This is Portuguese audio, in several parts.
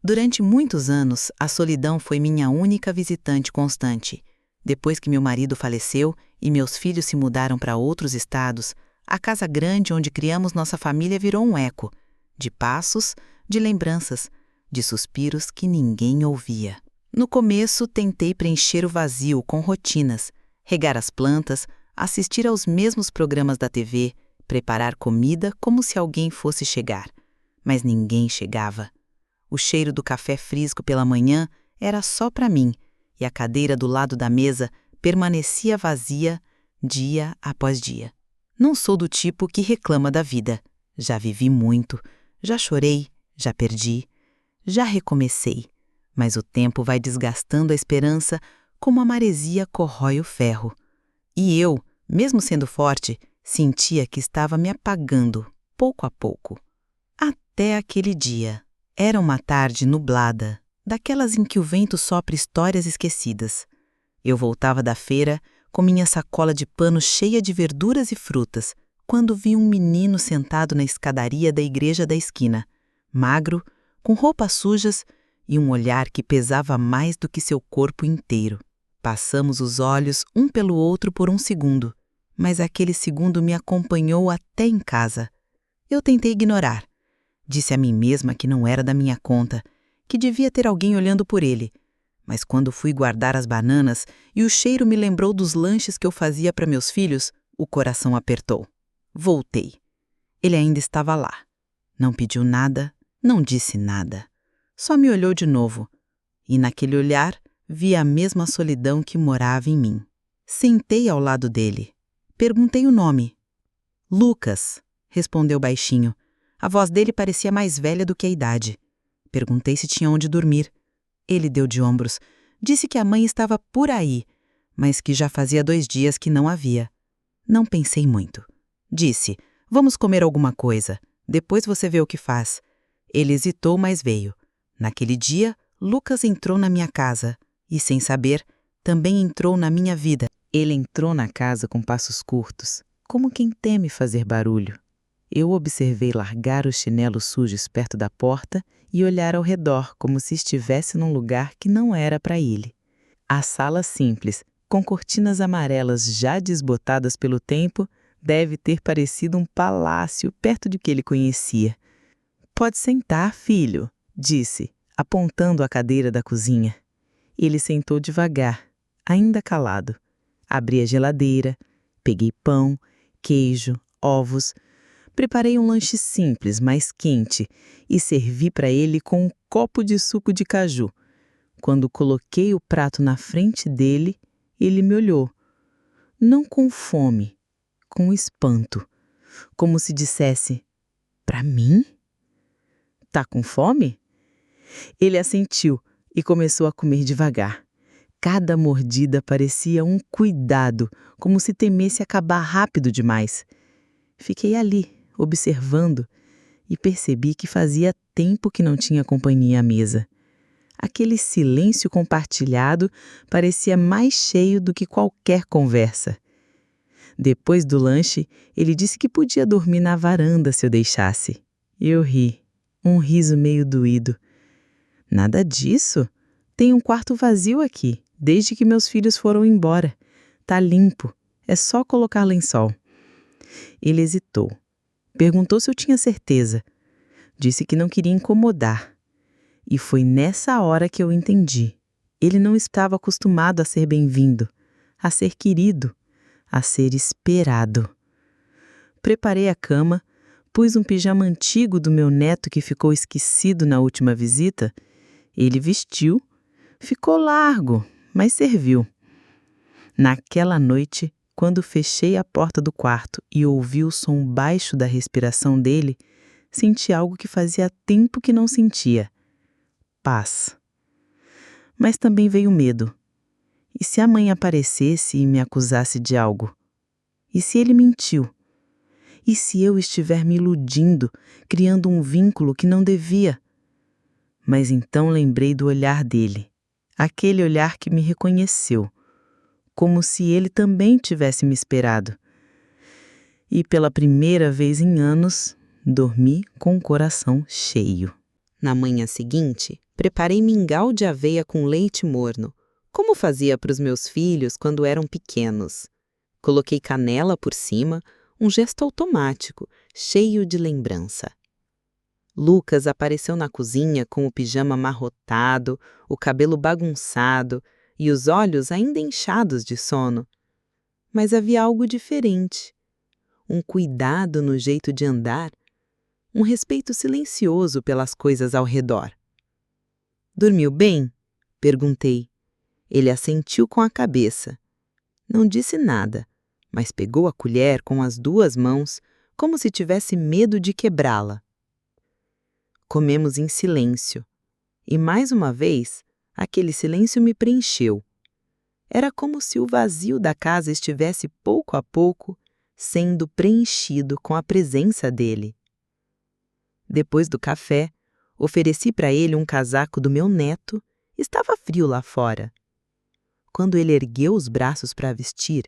Durante muitos anos, a solidão foi minha única visitante constante. Depois que meu marido faleceu e meus filhos se mudaram para outros estados, a casa grande onde criamos nossa família virou um eco, de passos, de lembranças, de suspiros que ninguém ouvia. No começo, tentei preencher o vazio com rotinas, regar as plantas, assistir aos mesmos programas da TV, preparar comida como se alguém fosse chegar. Mas ninguém chegava. O cheiro do café fresco pela manhã era só para mim, e a cadeira do lado da mesa permanecia vazia dia após dia. Não sou do tipo que reclama da vida. Já vivi muito, já chorei, já perdi, já recomecei. Mas o tempo vai desgastando a esperança como a maresia corrói o ferro. E eu, mesmo sendo forte, sentia que estava me apagando, pouco a pouco. Até aquele dia. Era uma tarde nublada, daquelas em que o vento sopra histórias esquecidas. Eu voltava da feira com minha sacola de pano cheia de verduras e frutas, quando vi um menino sentado na escadaria da igreja da esquina, magro, com roupas sujas e um olhar que pesava mais do que seu corpo inteiro. Passamos os olhos um pelo outro por um segundo, mas aquele segundo me acompanhou até em casa. Eu tentei ignorar. Disse a mim mesma que não era da minha conta, que devia ter alguém olhando por ele. Mas quando fui guardar as bananas e o cheiro me lembrou dos lanches que eu fazia para meus filhos, o coração apertou. Voltei. Ele ainda estava lá. Não pediu nada, não disse nada. Só me olhou de novo. E naquele olhar, vi a mesma solidão que morava em mim. Sentei ao lado dele. Perguntei o nome. Lucas, respondeu baixinho. A voz dele parecia mais velha do que a idade. Perguntei se tinha onde dormir. Ele deu de ombros. Disse que a mãe estava por aí, mas que já fazia 2 dias que não havia. Não pensei muito. Disse, vamos comer alguma coisa. Depois você vê o que faz. Ele hesitou, mas veio. Naquele dia, Lucas entrou na minha casa. E, sem saber, também entrou na minha vida. Ele entrou na casa com passos curtos, como quem teme fazer barulho. Eu observei largar os chinelos sujos perto da porta e olhar ao redor como se estivesse num lugar que não era para ele. A sala simples, com cortinas amarelas já desbotadas pelo tempo, deve ter parecido um palácio perto de que ele conhecia. Pode sentar, filho, disse, apontando a cadeira da cozinha. Ele sentou devagar, ainda calado. Abri a geladeira, peguei pão, queijo, ovos. Preparei um lanche simples, mas quente, e servi para ele com um copo de suco de caju. Quando coloquei o prato na frente dele, ele me olhou. Não com fome, com espanto, como se dissesse, para mim? Tá com fome? Ele assentiu e começou a comer devagar. Cada mordida parecia um cuidado, como se temesse acabar rápido demais. Fiquei ali, observando, e percebi que fazia tempo que não tinha companhia à mesa. Aquele silêncio compartilhado parecia mais cheio do que qualquer conversa. Depois do lanche, ele disse que podia dormir na varanda se eu deixasse. Eu ri, um riso meio doído. Nada disso. Tem um quarto vazio aqui, desde que meus filhos foram embora. Tá limpo, é só colocar lençol. Ele hesitou. Perguntou se eu tinha certeza. Disse que não queria incomodar. E foi nessa hora que eu entendi. Ele não estava acostumado a ser bem-vindo, a ser querido, a ser esperado. Preparei a cama, pus um pijama antigo do meu neto que ficou esquecido na última visita. Ele vestiu, ficou largo, mas serviu. Naquela noite, quando fechei a porta do quarto e ouvi o som baixo da respiração dele, senti algo que fazia tempo que não sentia. Paz. Mas também veio medo. E se a mãe aparecesse e me acusasse de algo? E se ele mentiu? E se eu estiver me iludindo, criando um vínculo que não devia? Mas então lembrei do olhar dele, aquele olhar que me reconheceu, como se ele também tivesse me esperado. E pela primeira vez em anos, dormi com o coração cheio. Na manhã seguinte, preparei mingau de aveia com leite morno, como fazia para os meus filhos quando eram pequenos. Coloquei canela por cima, um gesto automático, cheio de lembrança. Lucas apareceu na cozinha com o pijama amarrotado, o cabelo bagunçado e os olhos ainda inchados de sono. Mas havia algo diferente. Um cuidado no jeito de andar, um respeito silencioso pelas coisas ao redor. "Dormiu bem?" perguntei. Ele assentiu com a cabeça. Não disse nada, mas pegou a colher com as 2 mãos, como se tivesse medo de quebrá-la. Comemos em silêncio, e mais uma vez, aquele silêncio me preencheu. Era como se o vazio da casa estivesse pouco a pouco sendo preenchido com a presença dele. Depois do café, ofereci para ele um casaco do meu neto. Estava frio lá fora. Quando ele ergueu os braços para vestir,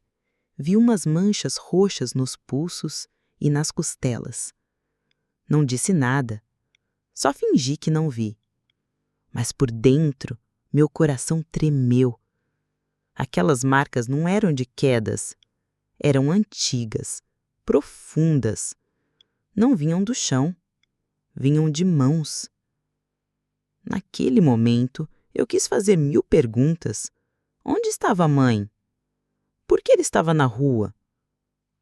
vi umas manchas roxas nos pulsos e nas costelas. Não disse nada, só fingi que não vi. Mas por dentro, meu coração tremeu. Aquelas marcas não eram de quedas, eram antigas, profundas. Não vinham do chão, vinham de mãos. Naquele momento, eu quis fazer 1000 perguntas. Onde estava a mãe? Por que ele estava na rua?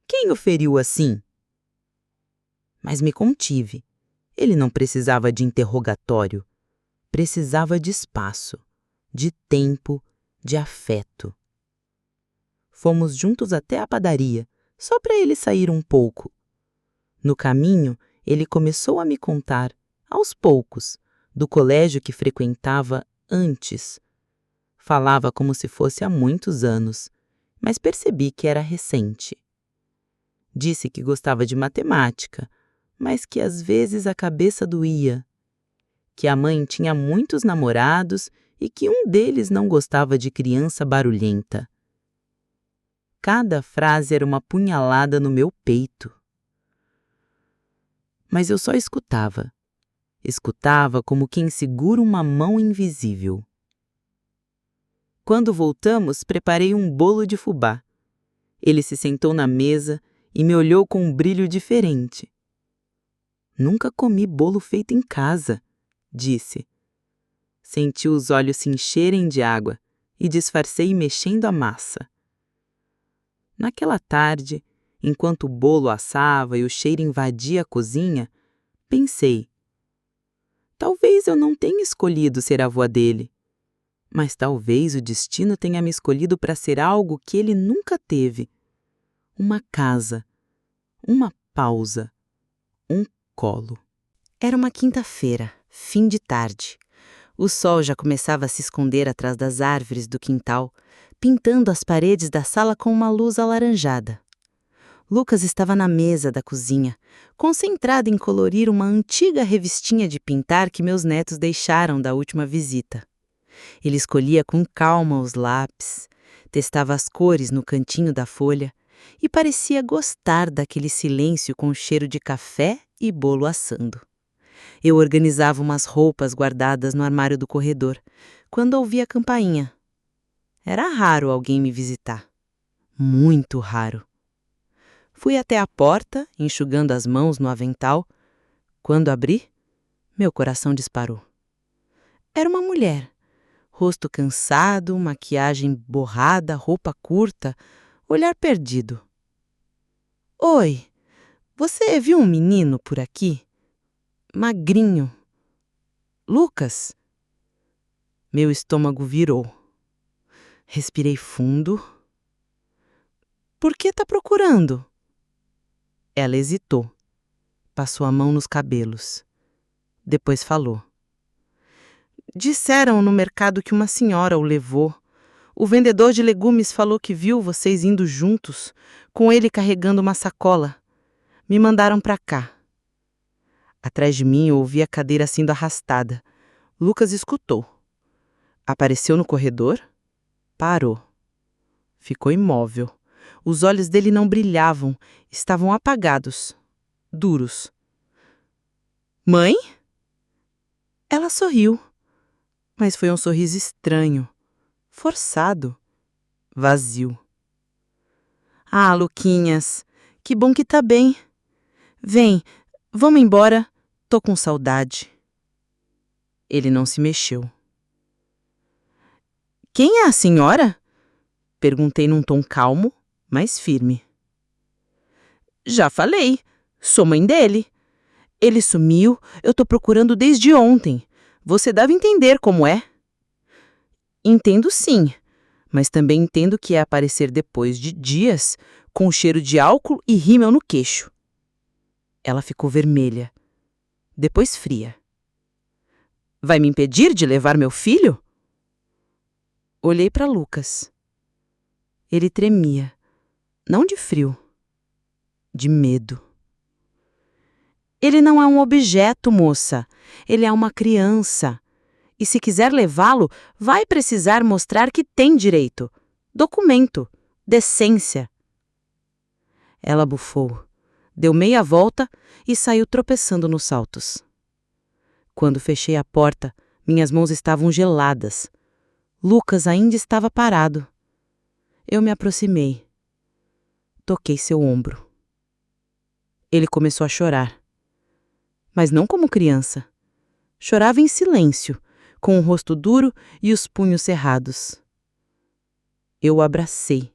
Quem o feriu assim? Mas me contive. Ele não precisava de interrogatório. Precisava de espaço, de tempo, de afeto. Fomos juntos até a padaria, só para ele sair um pouco. No caminho, ele começou a me contar, aos poucos, do colégio que frequentava antes. Falava como se fosse há muitos anos, mas percebi que era recente. Disse que gostava de matemática, mas que às vezes a cabeça doía. Que a mãe tinha muitos namorados e que um deles não gostava de criança barulhenta. Cada frase era uma punhalada no meu peito. Mas eu só escutava. Escutava como quem segura uma mão invisível. Quando voltamos, preparei um bolo de fubá. Ele se sentou na mesa e me olhou com um brilho diferente. "Nunca comi bolo feito em casa", disse. Senti os olhos se encherem de água e disfarcei mexendo a massa. Naquela tarde, enquanto o bolo assava e o cheiro invadia a cozinha, pensei: talvez eu não tenha escolhido ser avó dele, mas talvez o destino tenha me escolhido para ser algo que ele nunca teve. Uma casa, uma pausa, um colo. Era uma quinta-feira, fim de tarde. O sol já começava a se esconder atrás das árvores do quintal, pintando as paredes da sala com uma luz alaranjada. Lucas estava na mesa da cozinha, concentrado em colorir uma antiga revistinha de pintar que meus netos deixaram da última visita. Ele escolhia com calma os lápis, testava as cores no cantinho da folha e parecia gostar daquele silêncio com cheiro de café e bolo assando. Eu organizava umas roupas guardadas no armário do corredor, quando ouvi a campainha. Era raro alguém me visitar. Muito raro. Fui até a porta, enxugando as mãos no avental. Quando abri, meu coração disparou. Era uma mulher. Rosto cansado, maquiagem borrada, roupa curta, olhar perdido. "Oi, você viu um menino por aqui? Magrinho. Lucas?" Meu estômago virou. Respirei fundo. "Por que tá procurando?" Ela hesitou. Passou a mão nos cabelos. Depois falou. "Disseram no mercado que uma senhora o levou. O vendedor de legumes falou que viu vocês indo juntos, com ele carregando uma sacola. Me mandaram pra cá." Atrás de mim eu ouvi a cadeira sendo arrastada. Lucas escutou. Apareceu no corredor. Parou. Ficou imóvel. Os olhos dele não brilhavam, estavam apagados, duros. "Mãe?" Ela sorriu, mas foi um sorriso estranho, forçado, vazio. Ah, Luquinhas, que bom que tá bem. Vem, vamos embora, tô com saudade. Ele não se mexeu. Quem é a senhora? Perguntei num tom calmo, mas firme. Já falei, sou mãe dele. Ele sumiu, eu tô procurando desde ontem. Você deve entender como é. Entendo sim, mas também entendo que é aparecer depois de dias com cheiro de álcool e rímel no queixo. Ela ficou vermelha, depois fria. Vai me impedir de levar meu filho? Olhei para Lucas. Ele tremia, não de frio, de medo. Ele não é um objeto, moça. Ele é uma criança. E se quiser levá-lo, vai precisar mostrar que tem direito. Documento, decência. Ela bufou, deu meia volta e saiu tropeçando nos saltos. Quando fechei a porta, minhas mãos estavam geladas. Lucas ainda estava parado. Eu me aproximei. Toquei seu ombro. Ele começou a chorar. Mas não como criança. Chorava em silêncio, com o rosto duro e os punhos cerrados. Eu o abracei,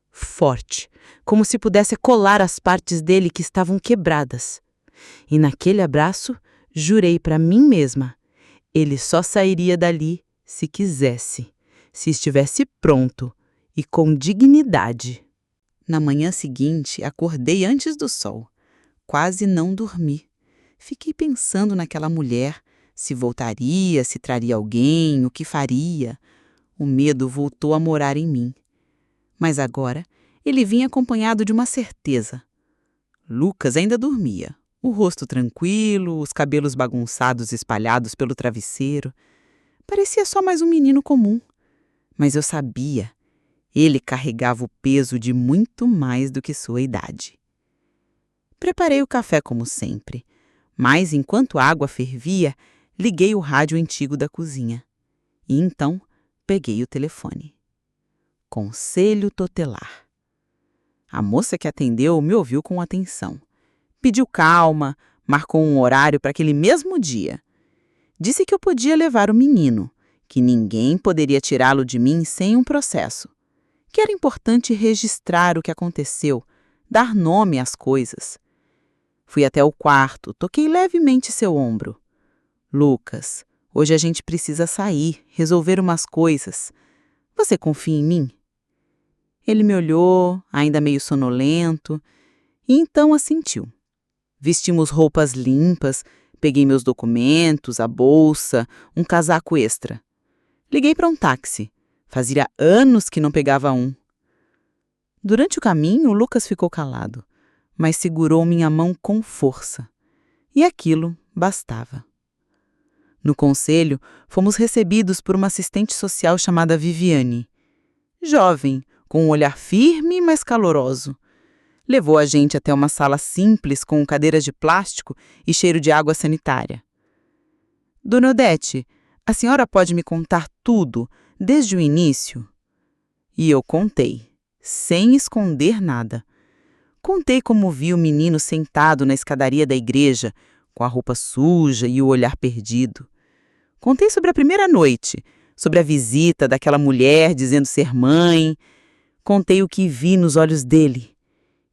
forte, como se pudesse colar as partes dele que estavam quebradas. E naquele abraço, jurei para mim mesma, ele só sairia dali se quisesse, se estivesse pronto e com dignidade. Na manhã seguinte, acordei antes do sol. Quase não dormi. Fiquei pensando naquela mulher, se voltaria, se traria alguém, o que faria. O medo voltou a morar em mim. Mas agora ele vinha acompanhado de uma certeza. Lucas ainda dormia, o rosto tranquilo, os cabelos bagunçados espalhados pelo travesseiro. Parecia só mais um menino comum. Mas eu sabia, ele carregava o peso de muito mais do que sua idade. Preparei o café como sempre, mas enquanto a água fervia, liguei o rádio antigo da cozinha. E então peguei o telefone. Conselho Tutelar. A moça que atendeu me ouviu com atenção. Pediu calma, marcou um horário para aquele mesmo dia. Disse que eu podia levar o menino, que ninguém poderia tirá-lo de mim sem um processo. Que era importante registrar o que aconteceu, dar nome às coisas. Fui até o quarto, toquei levemente seu ombro. Lucas, hoje a gente precisa sair, resolver umas coisas. Você confia em mim? Ele me olhou, ainda meio sonolento, e então assentiu. Vestimos roupas limpas, peguei meus documentos, a bolsa, um casaco extra. Liguei para um táxi. Fazia anos que não pegava um. Durante o caminho, Lucas ficou calado, mas segurou minha mão com força. E aquilo bastava. No conselho, fomos recebidos por uma assistente social chamada Viviane. Jovem, com um olhar firme, mas caloroso. Levou a gente até uma sala simples com cadeiras de plástico e cheiro de água sanitária. Dona Odete, a senhora pode me contar tudo, desde o início? E eu contei, sem esconder nada. Contei como vi o menino sentado na escadaria da igreja, com a roupa suja e o olhar perdido. Contei sobre a primeira noite, sobre a visita daquela mulher dizendo ser mãe. Contei o que vi nos olhos dele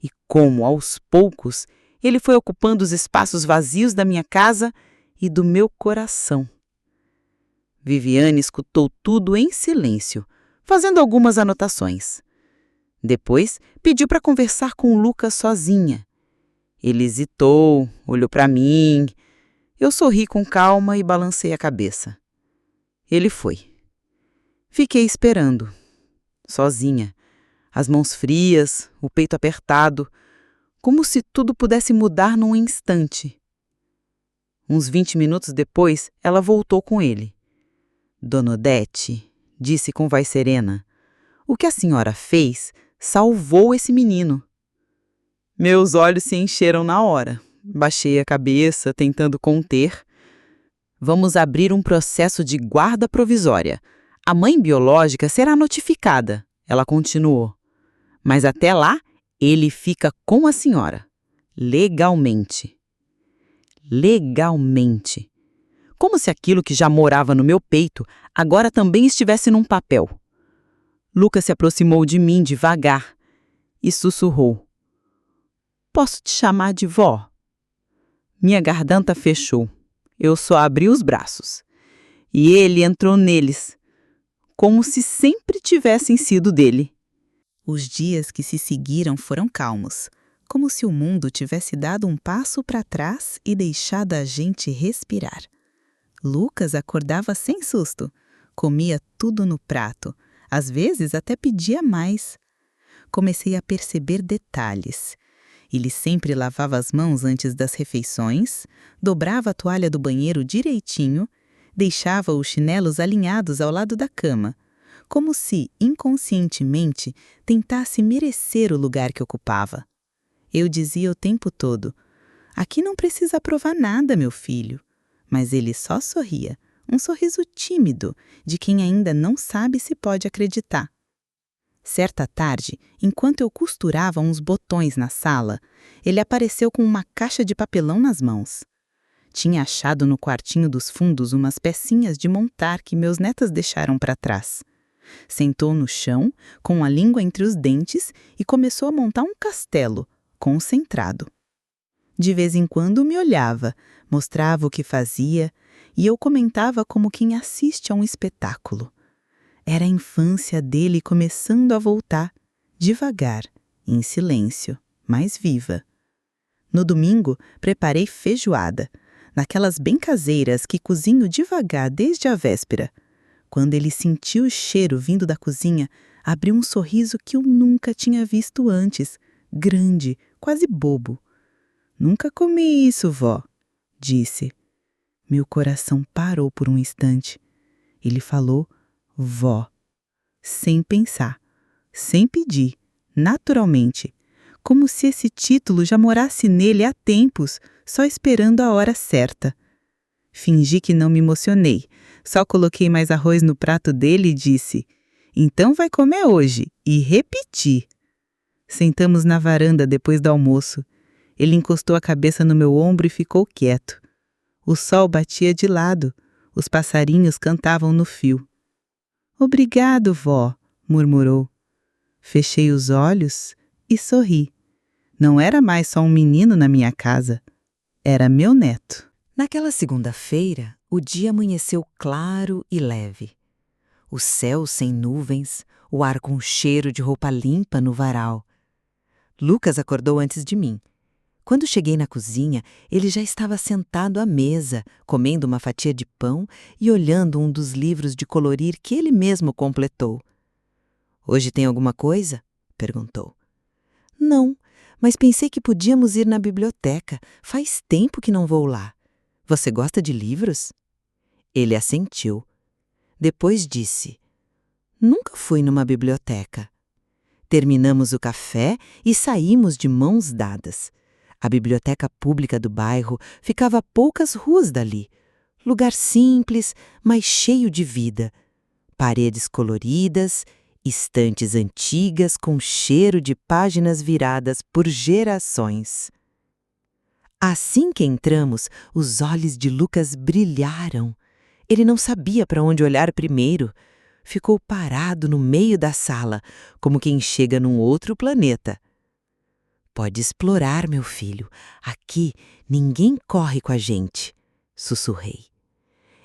e como, aos poucos, ele foi ocupando os espaços vazios da minha casa e do meu coração. Viviane escutou tudo em silêncio, fazendo algumas anotações. Depois, pediu para conversar com o Lucas sozinha. Ele hesitou, olhou para mim. Eu sorri com calma e balancei a cabeça. Ele foi. Fiquei esperando, sozinha, as mãos frias, o peito apertado, como se tudo pudesse mudar num instante. Uns 20 minutos depois, ela voltou com ele. Dona Odete, disse com voz serena, o que a senhora fez salvou esse menino. Meus olhos se encheram na hora. Baixei a cabeça, tentando conter. Vamos abrir um processo de guarda provisória. A mãe biológica será notificada, ela continuou. Mas até lá, ele fica com a senhora. Legalmente. Legalmente. Como se aquilo que já morava no meu peito agora também estivesse num papel. Lucas se aproximou de mim devagar e sussurrou. Posso te chamar de vó? Minha garganta fechou. Eu só abri os braços. E ele entrou neles, como se sempre tivessem sido dele. Os dias que se seguiram foram calmos, como se o mundo tivesse dado um passo para trás e deixado a gente respirar. Lucas acordava sem susto, comia tudo no prato, às vezes até pedia mais. Comecei a perceber detalhes. Ele sempre lavava as mãos antes das refeições, dobrava a toalha do banheiro direitinho, deixava os chinelos alinhados ao lado da cama, como se, inconscientemente, tentasse merecer o lugar que ocupava. Eu dizia o tempo todo, aqui não precisa provar nada, meu filho. Mas ele só sorria, um sorriso tímido, de quem ainda não sabe se pode acreditar. Certa tarde, enquanto eu costurava uns botões na sala, ele apareceu com uma caixa de papelão nas mãos. Tinha achado no quartinho dos fundos umas pecinhas de montar que meus netos deixaram para trás. Sentou no chão, com a língua entre os dentes, e começou a montar um castelo, concentrado. De vez em quando me olhava, mostrava o que fazia, e eu comentava como quem assiste a um espetáculo. Era a infância dele começando a voltar, devagar, em silêncio, mais viva. No domingo, preparei feijoada, naquelas bem caseiras que cozinho devagar desde a véspera. Quando ele sentiu o cheiro vindo da cozinha, abriu um sorriso que eu nunca tinha visto antes, grande, quase bobo. Nunca comi isso, vó, disse. Meu coração parou por um instante. Ele falou, vó, sem pensar, sem pedir, naturalmente, como se esse título já morasse nele há tempos, só esperando a hora certa. Fingi que não me emocionei, só coloquei mais arroz no prato dele e disse, então vai comer hoje, e repeti. Sentamos na varanda depois do almoço. Ele encostou a cabeça no meu ombro e ficou quieto. O sol batia de lado, os passarinhos cantavam no fio. Obrigado, vó, murmurou. Fechei os olhos e sorri. Não era mais só um menino na minha casa, era meu neto. Naquela segunda-feira, o dia amanheceu claro e leve. O céu sem nuvens, o ar com cheiro de roupa limpa no varal. Lucas acordou antes de mim. Quando cheguei na cozinha, ele já estava sentado à mesa, comendo uma fatia de pão e olhando um dos livros de colorir que ele mesmo completou. Hoje tem alguma coisa? Perguntou. Não, mas pensei que podíamos ir na biblioteca. Faz tempo que não vou lá. Você gosta de livros? Ele assentiu. Depois disse, nunca fui numa biblioteca. Terminamos o café e saímos de mãos dadas. A biblioteca pública do bairro ficava a poucas ruas dali. Lugar simples, mas cheio de vida. Paredes coloridas, estantes antigas com cheiro de páginas viradas por gerações. Assim que entramos, os olhos de Lucas brilharam. Ele não sabia para onde olhar primeiro. Ficou parado no meio da sala, como quem chega num outro planeta. Pode explorar, meu filho. Aqui ninguém corre com a gente, sussurrei.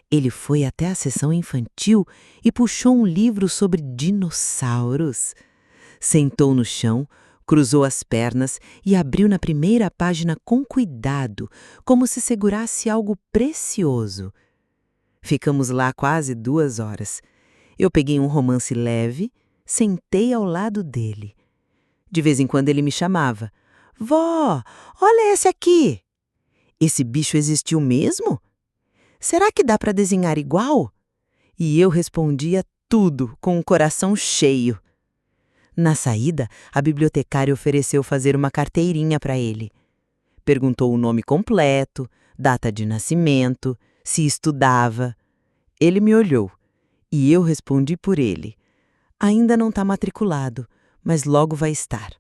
Ele foi até a seção infantil e puxou um livro sobre dinossauros. Sentou no chão, cruzou as pernas e abriu na primeira página com cuidado, como se segurasse algo precioso. Ficamos lá quase 2 horas. Eu peguei um romance leve, sentei ao lado dele. De vez em quando ele me chamava. Vó, olha esse aqui! Esse bicho existiu mesmo? Será que dá para desenhar igual? E eu respondia tudo com o coração cheio. Na saída, a bibliotecária ofereceu fazer uma carteirinha para ele. Perguntou o nome completo, data de nascimento, se estudava. Ele me olhou e eu respondi por ele. Ainda não está matriculado, mas logo vai estar.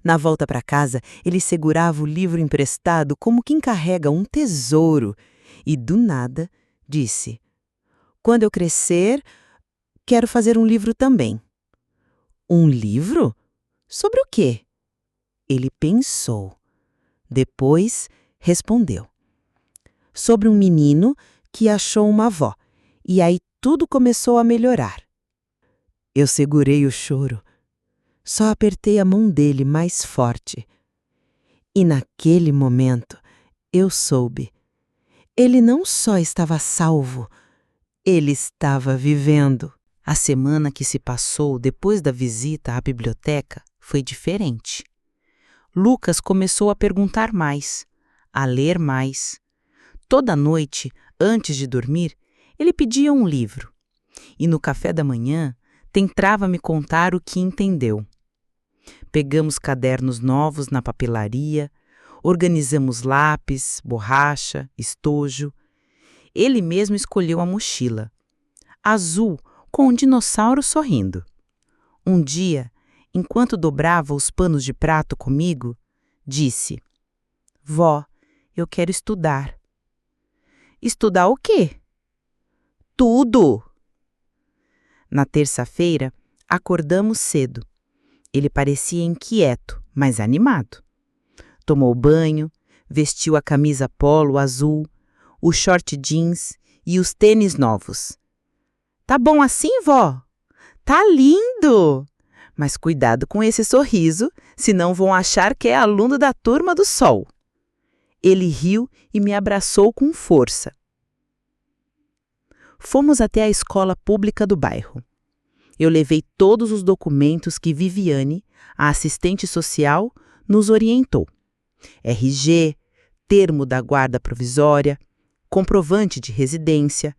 Na volta para casa, ele segurava o livro emprestado como quem carrega um tesouro e, do nada, disse: "Quando eu crescer, quero fazer um livro também." Um livro? Sobre o quê? Ele pensou. Depois respondeu: "Sobre um menino que achou uma avó, e aí tudo começou a melhorar." Eu segurei o choro. Só apertei a mão dele mais forte. E naquele momento, eu soube. Ele não só estava salvo, ele estava vivendo. A semana que se passou depois da visita à biblioteca foi diferente. Lucas começou a perguntar mais, a ler mais. Toda noite, antes de dormir, ele pedia um livro. E no café da manhã, tentava me contar o que entendeu. Pegamos cadernos novos na papelaria, organizamos lápis, borracha, estojo. Ele mesmo escolheu a mochila, azul, com um dinossauro sorrindo. Um dia, enquanto dobrava os panos de prato comigo, disse: "Vó, eu quero estudar." "Estudar o quê?" "Tudo!" Na terça-feira, acordamos cedo. Ele parecia inquieto, mas animado. Tomou banho, vestiu a camisa polo azul, o short jeans e os tênis novos. "Tá bom assim, vó?" "Tá lindo! Mas cuidado com esse sorriso, senão vão achar que é aluno da Turma do Sol." Ele riu e me abraçou com força. Fomos até a escola pública do bairro. Eu levei todos os documentos que Viviane, a assistente social, nos orientou. RG, termo da guarda provisória, comprovante de residência,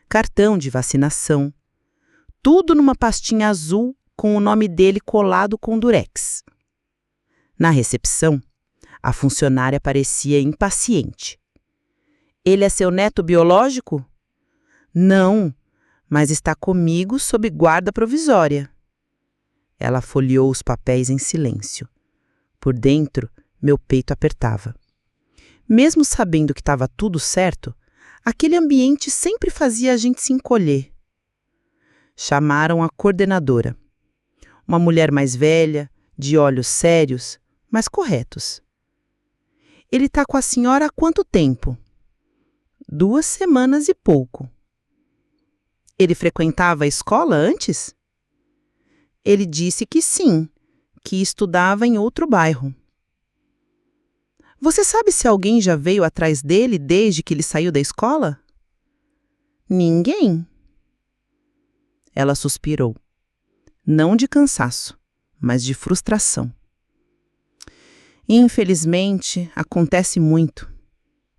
cartão de vacinação. Tudo numa pastinha azul com o nome dele colado com durex. Na recepção, a funcionária parecia impaciente. "Ele é seu neto biológico?" "Não, mas está comigo sob guarda provisória." Ela folheou os papéis em silêncio. Por dentro, meu peito apertava. Mesmo sabendo que estava tudo certo, aquele ambiente sempre fazia a gente se encolher. Chamaram a coordenadora. Uma mulher mais velha, de olhos sérios, mas corretos. "Ele está com a senhora há quanto tempo?" 2 semanas e pouco." "Ele frequentava a escola antes?" "Ele disse que sim, que estudava em outro bairro." "Você sabe se alguém já veio atrás dele desde que ele saiu da escola?" "Ninguém." Ela suspirou. Não de cansaço, mas de frustração. "Infelizmente, acontece muito.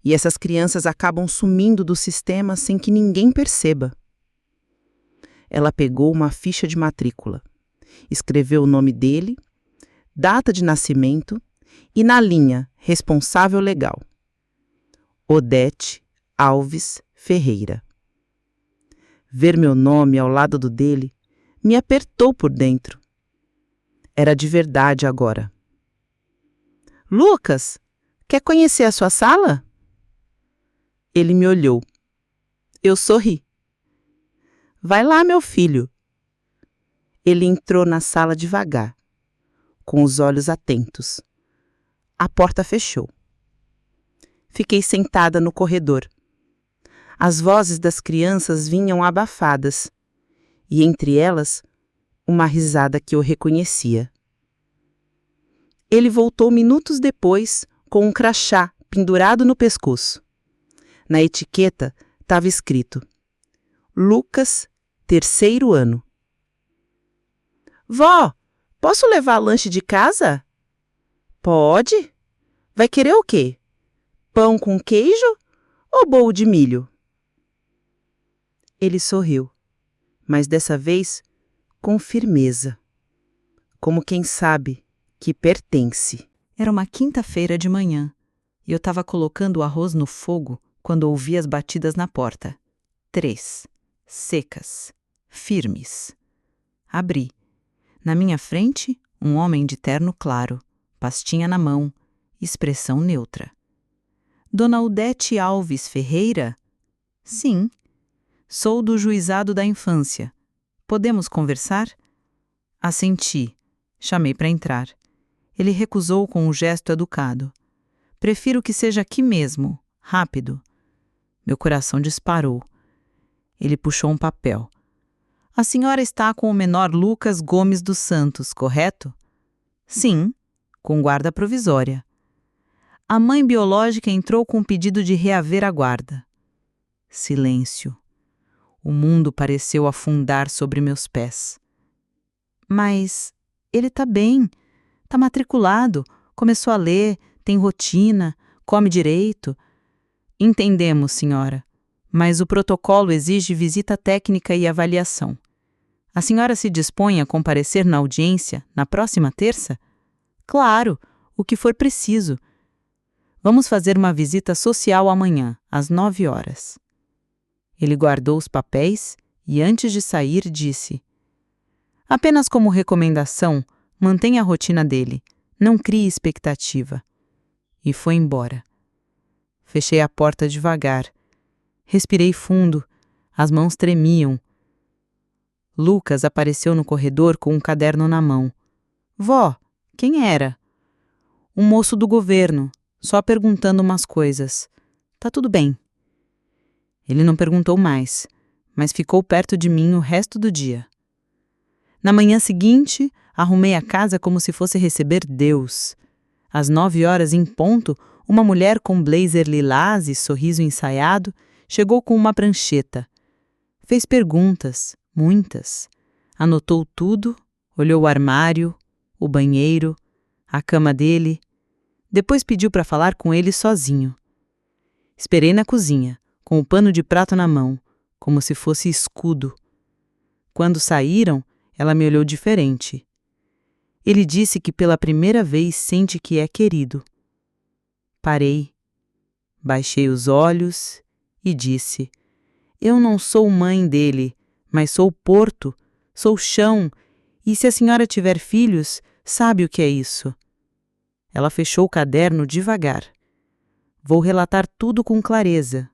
E essas crianças acabam sumindo do sistema sem que ninguém perceba." Ela pegou uma ficha de matrícula, escreveu o nome dele, data de nascimento e na linha responsável legal: Odete Alves Ferreira. Ver meu nome ao lado do dele me apertou por dentro. Era de verdade agora. "Lucas, quer conhecer a sua sala?" Ele me olhou. Eu sorri. "Vai lá, meu filho." Ele entrou na sala devagar, com os olhos atentos. A porta fechou. Fiquei sentada no corredor. As vozes das crianças vinham abafadas, e entre elas, uma risada que eu reconhecia. Ele voltou minutos depois com um crachá pendurado no pescoço. Na etiqueta estava escrito: Lucas, 3º ano. "Vó, posso levar lanche de casa?" "Pode. Vai querer o quê? Pão com queijo ou bolo de milho?" Ele sorriu, mas dessa vez com firmeza, como quem sabe que pertence. Era uma quinta-feira de manhã e eu estava colocando o arroz no fogo quando ouvi as batidas na porta. 3. Secas. Firmes. Abri. Na minha frente, um homem de terno claro, pastinha na mão, expressão neutra. Dona Udete Alves Ferreira? Sim. Sou do Juizado da Infância. Podemos conversar? Assenti. Chamei para entrar. Ele recusou com um gesto educado. Prefiro que seja aqui mesmo, rápido. Meu coração disparou. Ele puxou um papel. A senhora está com o menor Lucas Gomes dos Santos, correto? Sim, com guarda provisória. A mãe biológica entrou com um pedido de reaver a guarda. Silêncio. O mundo pareceu afundar sobre meus pés. Mas ele está bem, está matriculado, começou a ler, tem rotina, come direito. Entendemos, senhora, mas o protocolo exige visita técnica e avaliação. A senhora se dispõe a comparecer na audiência na próxima terça? Claro, o que for preciso. Vamos fazer uma visita social amanhã, às 9 horas. Ele guardou os papéis e, antes de sair, disse: apenas como recomendação, mantenha a rotina dele, não crie expectativa. E foi embora. Fechei a porta devagar. Respirei fundo, as mãos tremiam. Lucas apareceu no corredor com um caderno na mão. Vó, quem era? Um moço do governo, só perguntando umas coisas. Tá tudo bem. Ele não perguntou mais, mas ficou perto de mim o resto do dia. Na manhã seguinte, arrumei a casa como se fosse receber Deus. Às 9 horas em ponto, uma mulher com blazer lilás e sorriso ensaiado chegou com uma prancheta. Fez perguntas, muitas. Anotou tudo, olhou o armário, o banheiro, a cama dele. Depois pediu para falar com ele sozinho. Esperei na cozinha, com o pano de prato na mão, como se fosse escudo. Quando saíram, ela me olhou diferente. Ele disse que pela primeira vez sente que é querido. Parei, baixei os olhos e disse: eu não sou mãe dele, mas sou porto, sou chão, e se a senhora tiver filhos, sabe o que é isso. Ela fechou o caderno devagar. Vou relatar tudo com clareza.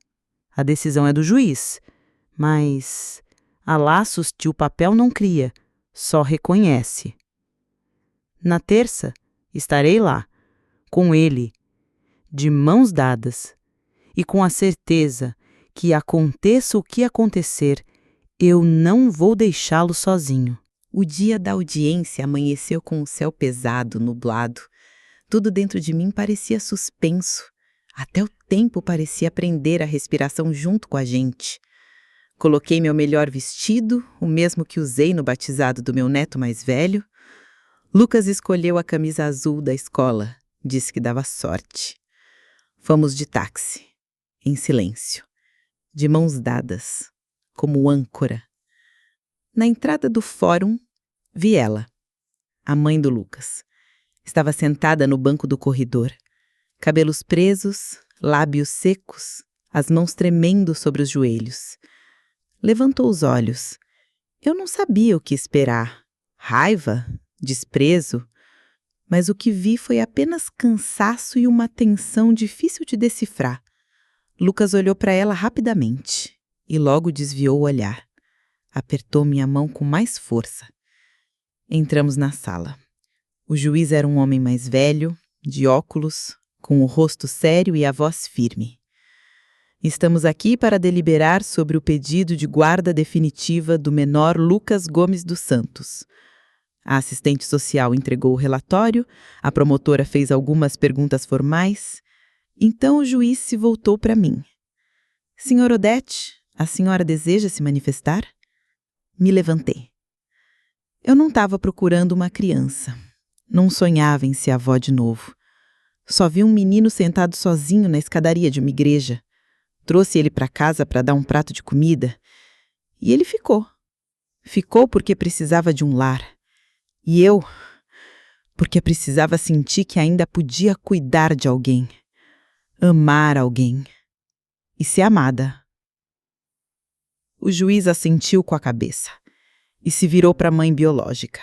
A decisão é do juiz, mas há laços que o papel não cria, só reconhece. Na terça, estarei lá, com ele, de mãos dadas, e com a certeza que aconteça o que acontecer, eu não vou deixá-lo sozinho. O dia da audiência amanheceu com o céu pesado, nublado. Tudo dentro de mim parecia suspenso. Até o tempo parecia prender a respiração junto com a gente. Coloquei meu melhor vestido, o mesmo que usei no batizado do meu neto mais velho. Lucas escolheu a camisa azul da escola. Disse que dava sorte. Fomos de táxi, em silêncio, de mãos dadas, como âncora. Na entrada do fórum, vi ela, a mãe do Lucas. Estava sentada no banco do corredor, cabelos presos, lábios secos, as mãos tremendo sobre os joelhos. Levantou os olhos. Eu não sabia o que esperar. Raiva? Desprezo? Mas o que vi foi apenas cansaço e uma tensão difícil de decifrar. Lucas olhou para ela rapidamente e logo desviou o olhar. Apertou minha mão com mais força. Entramos na sala. O juiz era um homem mais velho, de óculos, com o rosto sério e a voz firme. Estamos aqui para deliberar sobre o pedido de guarda definitiva do menor Lucas Gomes dos Santos. A assistente social entregou o relatório, a promotora fez algumas perguntas formais. Então o juiz se voltou para mim. Senhor Odete, a senhora deseja se manifestar? Me levantei. Eu não estava procurando uma criança. Não sonhava em ser avó de novo. Só vi um menino sentado sozinho na escadaria de uma igreja. Trouxe ele para casa para dar um prato de comida. E ele ficou. Ficou porque precisava de um lar. E eu, porque precisava sentir que ainda podia cuidar de alguém. Amar alguém. e ser amada. O juiz assentiu com a cabeça e se virou para a mãe biológica.